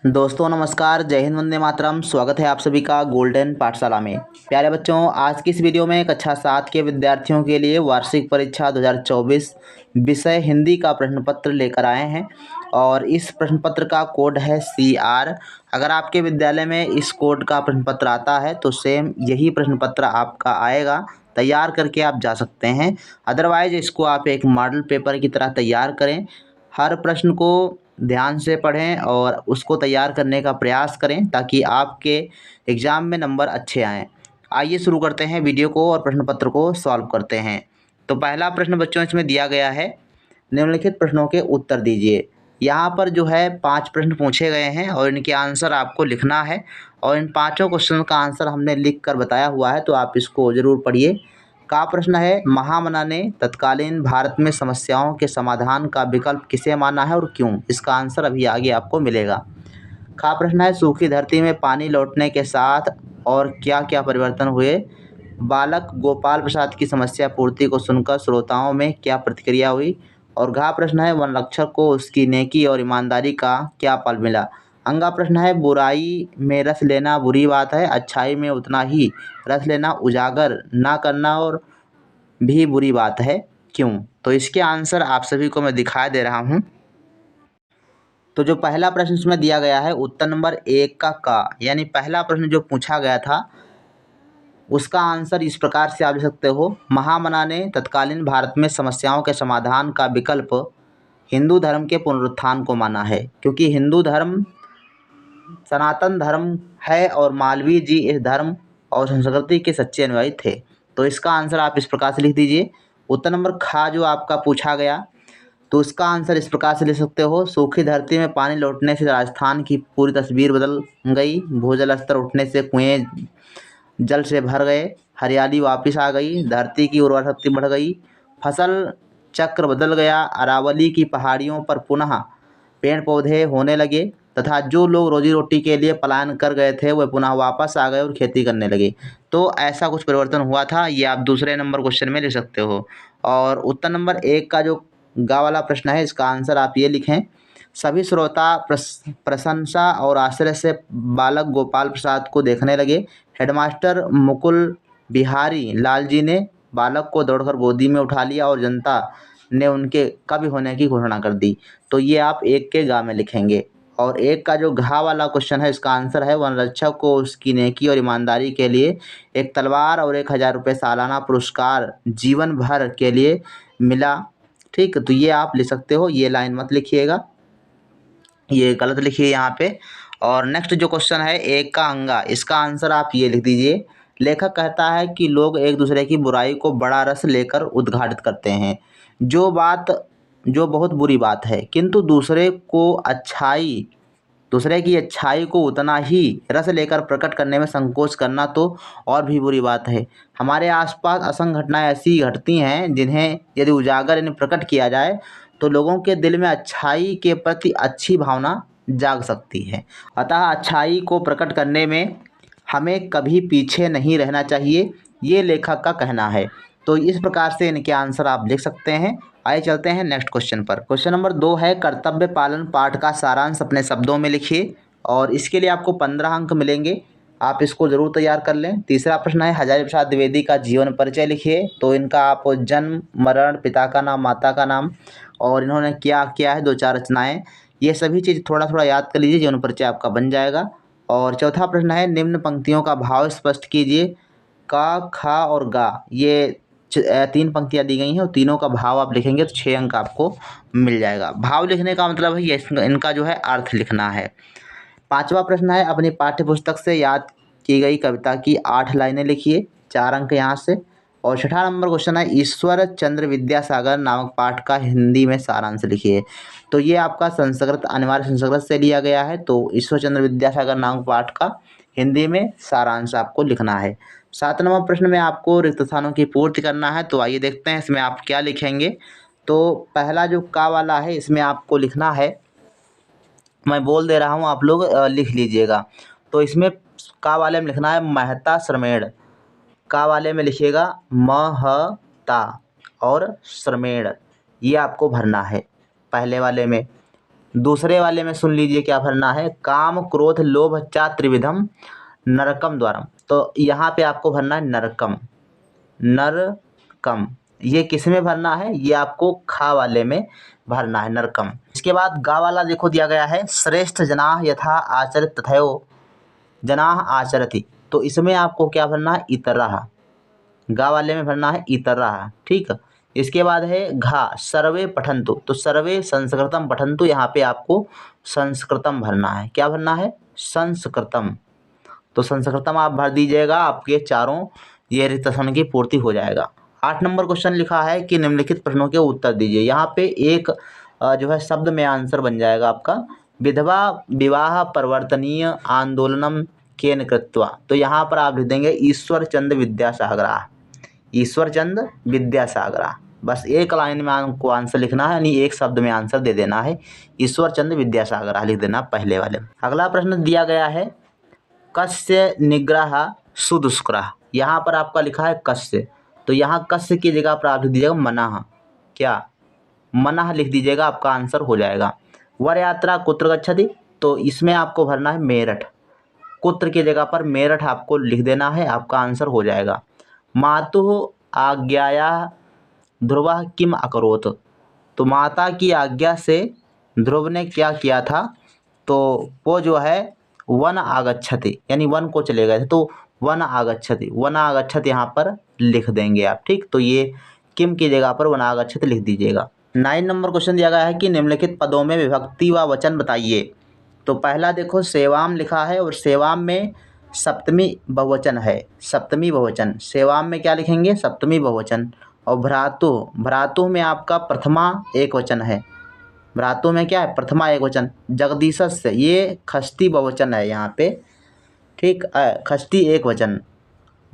दोस्तों नमस्कार, जय हिंद, वंदे मातरम। स्वागत है आप सभी का गोल्डन पाठशाला में। प्यारे बच्चों, आज की इस वीडियो में कक्षा 7 के विद्यार्थियों के लिए वार्षिक परीक्षा 2024 विषय हिंदी का प्रश्न पत्र लेकर आए हैं और इस प्रश्न पत्र का कोड है CR। अगर आपके विद्यालय में इस कोड का प्रश्न पत्र आता है तो सेम यही प्रश्न पत्र आपका आएगा, तैयार करके आप जा सकते हैं। अदरवाइज इसको आप एक मॉडल पेपर की तरह तैयार करें। हर प्रश्न को ध्यान से पढ़ें और उसको तैयार करने का प्रयास करें ताकि आपके एग्ज़ाम में नंबर अच्छे आएँ। आइए शुरू करते हैं वीडियो को और प्रश्न पत्र को सॉल्व करते हैं। तो पहला प्रश्न बच्चों इसमें दिया गया है, निम्नलिखित प्रश्नों के उत्तर दीजिए। यहाँ पर जो है 5 प्रश्न पूछे गए हैं और इनके आंसर आपको लिखना है और इन पाँचों क्वेश्चन का आंसर हमने लिख कर बताया हुआ है, तो आप इसको ज़रूर पढ़िए। का प्रश्न है, महामना ने तत्कालीन भारत में समस्याओं के समाधान का विकल्प किसे माना है और क्यों? इसका आंसर अभी आगे आपको मिलेगा। का प्रश्न है, सूखी धरती में पानी लौटने के साथ और क्या क्या परिवर्तन हुए? बालक गोपाल प्रसाद की समस्या पूर्ति को सुनकर श्रोताओं में क्या प्रतिक्रिया हुई? और घा प्रश्न है, वन रक्षक को उसकी नेकी और ईमानदारी का क्या फल मिला? अंगा प्रश्न है, बुराई में रस लेना बुरी बात है, अच्छाई में उतना ही रस लेना उजागर ना करना और भी बुरी बात है, क्यों? तो इसके आंसर आप सभी को मैं दिखा दे रहा हूँ। तो जो पहला प्रश्न इसमें दिया गया है उत्तर नंबर 1 का यानी पहला प्रश्न जो पूछा गया था उसका आंसर इस प्रकार से आप लिख सकते हो, महामना ने तत्कालीन भारत में समस्याओं के समाधान का विकल्प हिंदू धर्म के पुनरुत्थान को माना है, क्योंकि हिंदू धर्म सनातन धर्म है और मालवीय जी इस धर्म और संस्कृति के सच्चे अनुयायी थे। तो इसका आंसर आप इस प्रकार से लिख दीजिए। उत्तर नंबर खा जो आपका पूछा गया तो उसका आंसर इस प्रकार से लिख सकते हो, सूखी धरती में पानी लौटने से राजस्थान की पूरी तस्वीर बदल गई, भूजल स्तर उठने से कुएं जल से भर गए, हरियाली वापस आ गई, धरती की उर्वरा शक्ति बढ़ गई, फसल चक्र बदल गया, अरावली की पहाड़ियों पर पुनः पेड़ पौधे होने लगे तथा जो लोग रोजी रोटी के लिए पलायन कर गए थे वह पुनः वापस आ गए और खेती करने लगे। तो ऐसा कुछ परिवर्तन हुआ था, ये आप दूसरे नंबर क्वेश्चन में लिख सकते हो। और उत्तर नंबर 1 का जो गा वाला प्रश्न है इसका आंसर आप ये लिखें, सभी श्रोता प्रशंसा और आश्चर्य से बालक गोपाल प्रसाद को देखने लगे। हेडमास्टर मुकुल बिहारी लाल जी ने बालक को दौड़कर गोदी में उठा लिया और जनता ने उनके कवि होने की घोषणा कर दी। तो ये आप 1 के गा में लिखेंगे। और 1 का जो घा वाला क्वेश्चन है इसका आंसर है, वन रक्षक को उसकी नेकी और ईमानदारी के लिए एक तलवार और 1000 रुपये सालाना पुरस्कार जीवन भर के लिए मिला। ठीक, तो ये आप लिख सकते हो, ये लाइन मत लिखिएगा, ये गलत लिखिए यहाँ पे। और नेक्स्ट जो क्वेश्चन है 1 का अंगा, इसका आंसर आप ये लिख दीजिए, लेखक कहता है कि लोग एक दूसरे की बुराई को बड़ा रस लेकर उद्घाटित करते हैं, जो बहुत बुरी बात है, किंतु दूसरे की अच्छाई को उतना ही रस लेकर प्रकट करने में संकोच करना तो और भी बुरी बात है। हमारे आसपास असंख्य घटनाएं ऐसी घटती हैं जिन्हें यदि उजागर यानी प्रकट किया जाए तो लोगों के दिल में अच्छाई के प्रति अच्छी भावना जाग सकती है। अतः अच्छाई को प्रकट करने में हमें कभी पीछे नहीं रहना चाहिए, ये लेखक का कहना है। तो इस प्रकार से इनके आंसर आप लिख सकते हैं। आइए चलते हैं नेक्स्ट क्वेश्चन पर। क्वेश्चन नंबर 2 है, कर्तव्य पालन पाठ का सारांश अपने शब्दों में लिखिए और इसके लिए आपको 15 अंक मिलेंगे, आप इसको ज़रूर तैयार कर लें। तीसरा प्रश्न है, हजारी प्रसाद द्विवेदी का जीवन परिचय लिखिए। तो इनका आप जन्म, मरण, पिता का नाम, माता का नाम और इन्होंने क्या किया है, 2-4 रचनाएँ, ये सभी चीज़ थोड़ा थोड़ा याद कर लीजिए, जीवन परिचय आपका बन जाएगा। और चौथा प्रश्न है, निम्न पंक्तियों का भाव स्पष्ट कीजिए। का, खा और गा, ये 3 पंक्तियाँ दी गई हैं और तीनों का भाव आप लिखेंगे तो 6 अंक आपको मिल जाएगा। भाव लिखने का मतलब है ये इनका जो है अर्थ लिखना है। पांचवा प्रश्न है, अपनी पाठ्य पुस्तक से याद की गई कविता की 8 लाइनें लिखिए, 4 अंक यहाँ से। और छठा नंबर क्वेश्चन है, ईश्वर चंद्र विद्यासागर नामक पाठ का हिंदी में सारांश लिखिए। तो ये आपका संस्कृत, अनिवार्य संस्कृत से लिया गया है, तो ईश्वर चंद्र विद्यासागर नामक पाठ का हिंदी में सारांश आपको लिखना है। 7 नंबर प्रश्न में आपको रिक्त स्थानों की पूर्ति करना है, तो आइए देखते हैं इसमें आप क्या लिखेंगे। तो पहला जो का वाला है इसमें आपको लिखना है, मैं बोल दे रहा हूँ, आप लोग लिख लीजिएगा। तो इसमें का वाले में लिखना है महता श्रमेण, का वाले में लिखिएगा महता और श्रमेण, ये आपको भरना है पहले वाले में। दूसरे वाले में सुन लीजिए क्या भरना है, काम क्रोध लोभ चा त्रिविधम नरकम द्वारम। तो यहाँ पे आपको भरना है नरकम, नरकम। ये किस में भरना है, ये आपको खा वाले में भरना है, नरकम। इसके बाद गा वाला देखो दिया गया है, श्रेष्ठ जनाः यथा आचरित तथैव जनाः आचरति। तो इसमें आपको क्या भरना है, इतरः। गा वाले में भरना है इतरः, ठीक। इसके बाद है घा, सर्वे पठन्तु। तो सर्वे संस्कृतम पठन्तु, यहाँ पे आपको संस्कृतम भरना है। क्या भरना है, संस्कृतम। तो संस्कृतम आप भर दीजिएगा, आपके चारों ये रिक्त स्थान की पूर्ति हो जाएगा। 8 नंबर क्वेश्चन लिखा है कि निम्नलिखित प्रश्नों के उत्तर दीजिए। यहाँ पे एक जो है शब्द में आंसर बन जाएगा आपका, विधवा विवाह परिवर्तनीय आंदोलनम केन कृत्वा। तो यहाँ पर आप लिख देंगे ईश्वर चंद्र विद्यासागरा, ईश्वर चंद्र विद्यासागरा। बस एक लाइन में आपको आंसर लिखना है, यानी एक शब्द में आंसर दे देना है, ईश्वर चंद्र विद्यासागरा लिख देना पहले वाले में। अगला प्रश्न दिया गया है, कस्य निग्रह सुदुष्करः। यहाँ पर आपका लिखा है कस्य, तो यहाँ कस्य की जगह पर आप लिख दीजिएगा मनः। क्या, मनः लिख दीजिएगा, आपका आंसर हो जाएगा। वर यात्रा कुत्र गच्छति, तो इसमें आपको भरना है मेरठ, कुत्र की जगह पर मेरठ आपको लिख देना है, आपका आंसर हो जाएगा। मातुः आज्ञाया ध्रुवः किम अकरोत्। तो माता की आज्ञा से ध्रुव ने क्या किया था, तो वो जो है वन आगच्छति, यानी वन को चले गए थे, तो वन आगच्छति, वन आगच्छति यहाँ पर लिख देंगे आप, ठीक। तो ये किम की जगह पर वन आगच्छति लिख दीजिएगा। 9 नंबर क्वेश्चन दिया गया है कि निम्नलिखित पदों में विभक्ति व वचन बताइए। तो पहला देखो सेवाम लिखा है, और सेवाम में सप्तमी बहुवचन है, सप्तमी बहुवचन। सेवाम में क्या लिखेंगे, सप्तमी बहुवचन। और भ्रातु, भ्रातु में आपका प्रथमा एक वचन है, भ्रातु में क्या है, प्रथमा एक वचन। जगदीशस्य, ये खष्टी बहुवचन है यहाँ पे, ठीक, खष्टी एक वचन।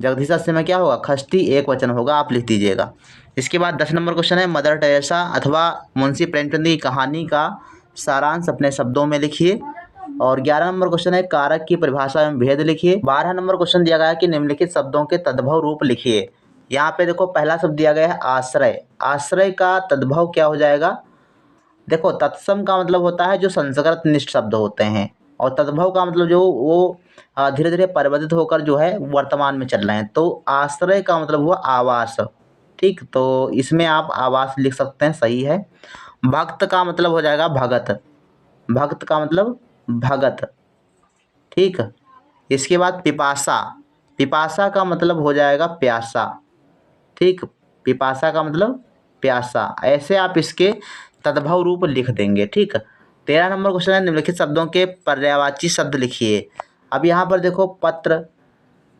जगदीशस्य में क्या होगा, खष्टी एक वचन होगा, आप लिख दीजिएगा। इसके बाद 10 नंबर क्वेश्चन है, मदर टेरेसा अथवा मुंशी प्रेमचंद की कहानी का सारांश अपने शब्दों में लिखिए। और 11 नंबर क्वेश्चन है, कारक की परिभाषा एवं भेद लिखिए। 12 नंबर क्वेश्चन दिया गया है कि निम्नलिखित शब्दों के तद्भव रूप लिखिए। यहाँ पे देखो पहला शब्द दिया गया है आश्रय, आश्रय का तद्भव क्या हो जाएगा। देखो तत्सम का मतलब होता है जो संस्कृत निष्ठ शब्द होते हैं, और तद्भव का मतलब जो वो धीरे धीरे परिवर्तित होकर जो है वर्तमान में चल रहे हैं। तो आश्रय का मतलब हुआ आवास, ठीक। तो इसमें आप आवास लिख सकते हैं, सही है। भक्त का मतलब हो जाएगा भगत, भक्त का मतलब भगत, ठीक। इसके बाद पिपासा, पिपासा का मतलब हो जाएगा प्यासा, ठीक। पिपासा का मतलब प्यासा। ऐसे आप इसके तद्भव रूप लिख देंगे, ठीक। 13 नंबर क्वेश्चन है, निम्नलिखित शब्दों के पर्यायवाची शब्द लिखिए। अब यहाँ पर देखो पत्र,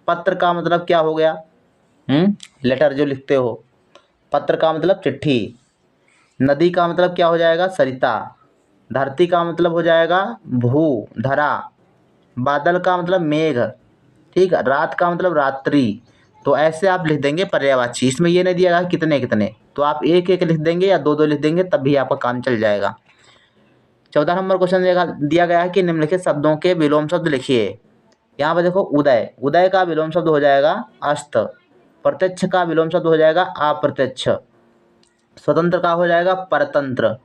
पत्र का मतलब क्या हो गया, लेटर जो लिखते हो, पत्र का मतलब चिट्ठी। नदी का मतलब क्या हो जाएगा, सरिता। धरती का मतलब हो जाएगा भू, धरा। बादल का मतलब मेघ, ठीक। रात का मतलब रात्रि। तो ऐसे आप लिख देंगे पर्यायवाची। इसमें ये नहीं दिया गया कितने कितने, तो आप एक एक लिख देंगे या दो दो लिख देंगे, तब भी आपका काम चल जाएगा। 14 नंबर क्वेश्चन दिया गया है कि निम्नलिखित शब्दों के विलोम शब्द लिखिए। यहाँ पर देखो उदय, उदय का विलोम शब्द हो जाएगा अस्त। प्रत्यक्ष का विलोम शब्द हो जाएगा अप्रत्यक्ष। स्वतंत्र का हो जाएगा परतंत्र।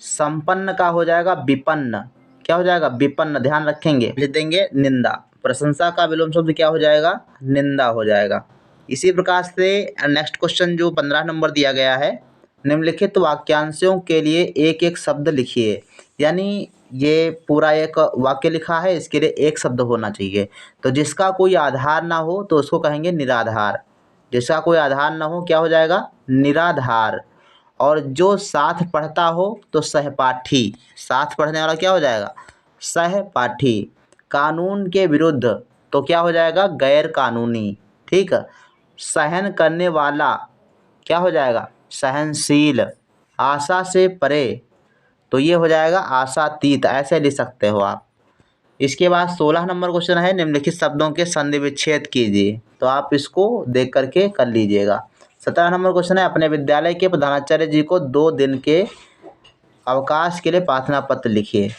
संपन्न का हो जाएगा विपन्न। क्या हो जाएगा, विपन्न। ध्यान रखेंगे, लिख देंगे निंदा। प्रशंसा का विलोम शब्द क्या हो जाएगा, निंदा हो जाएगा। इसी प्रकार से नेक्स्ट क्वेश्चन जो 15 नंबर दिया गया है, निम्नलिखित वाक्यांशों के लिए एक एक शब्द लिखिए। यानी ये पूरा एक वाक्य लिखा है, इसके लिए एक शब्द होना चाहिए। तो जिसका कोई आधार ना हो तो उसको कहेंगे निराधार, जिसका कोई आधार ना हो क्या हो जाएगा, निराधार। और जो साथ पढ़ता हो तो सहपाठी, साथ पढ़ने वाला क्या हो जाएगा, सहपाठी। कानून के विरुद्ध तो क्या हो जाएगा, गैर कानूनी, ठीक। सहन करने वाला क्या हो जाएगा, सहनशील। आशा से परे तो ये हो जाएगा आशातीत, ऐसे लिख सकते हो आप। इसके बाद 16 नंबर क्वेश्चन है, निम्नलिखित शब्दों के संधि विच्छेद कीजिए। तो आप इसको देख करके कर लीजिएगा। 17 नंबर क्वेश्चन है, अपने विद्यालय के प्रधानाचार्य जी को 2 दिन के अवकाश के लिए प्रार्थना पत्र लिखिए।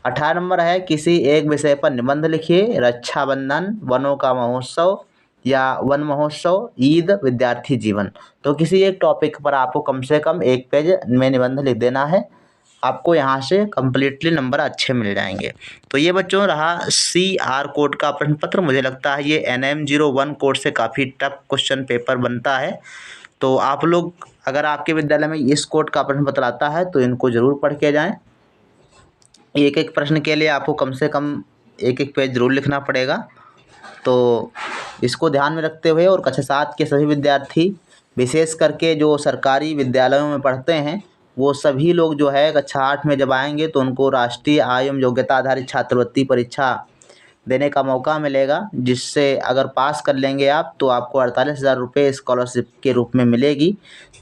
18 नंबर है, किसी एक विषय पर निबंध लिखिए। रक्षाबंधन, वनों का महोत्सव या वन महोत्सव, ईद, विद्यार्थी जीवन। तो किसी एक टॉपिक पर आपको कम से कम एक पेज में निबंध लिख देना है। आपको यहाँ से कम्प्लीटली नंबर अच्छे मिल जाएंगे। तो ये बच्चों रहा CR कोड का प्रश्न पत्र। मुझे लगता है ये NM01 कोड से काफ़ी टफ क्वेश्चन पेपर बनता है। तो आप लोग अगर आपके विद्यालय में इस कोड का प्रश्न पत्र आता है तो इनको ज़रूर पढ़ के जाएँ। एक एक प्रश्न के लिए आपको कम से कम एक एक पेज ज़रूर लिखना पड़ेगा। तो इसको ध्यान में रखते हुए और कक्षा 7 के सभी विद्यार्थी, विशेष करके जो सरकारी विद्यालयों में पढ़ते हैं, वो सभी लोग जो है कक्षा 8 में जब आएंगे तो उनको राष्ट्रीय आय एवं योग्यता आधारित छात्रवृत्ति परीक्षा देने का मौका मिलेगा, जिससे अगर पास कर लेंगे आप तो आपको 48,000 रुपये स्कॉलरशिप के रूप में मिलेगी।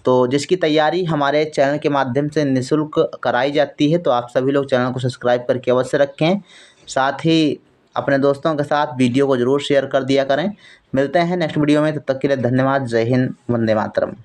तो जिसकी तैयारी हमारे चैनल के माध्यम से निःशुल्क कराई जाती है। तो आप सभी लोग चैनल को सब्सक्राइब करके अवश्य रखें। साथ ही अपने दोस्तों के साथ वीडियो को ज़रूर शेयर कर दिया करें। मिलते हैं नेक्स्ट वीडियो में, तब तक के लिए धन्यवाद। जय हिंद, वंदे मातरम।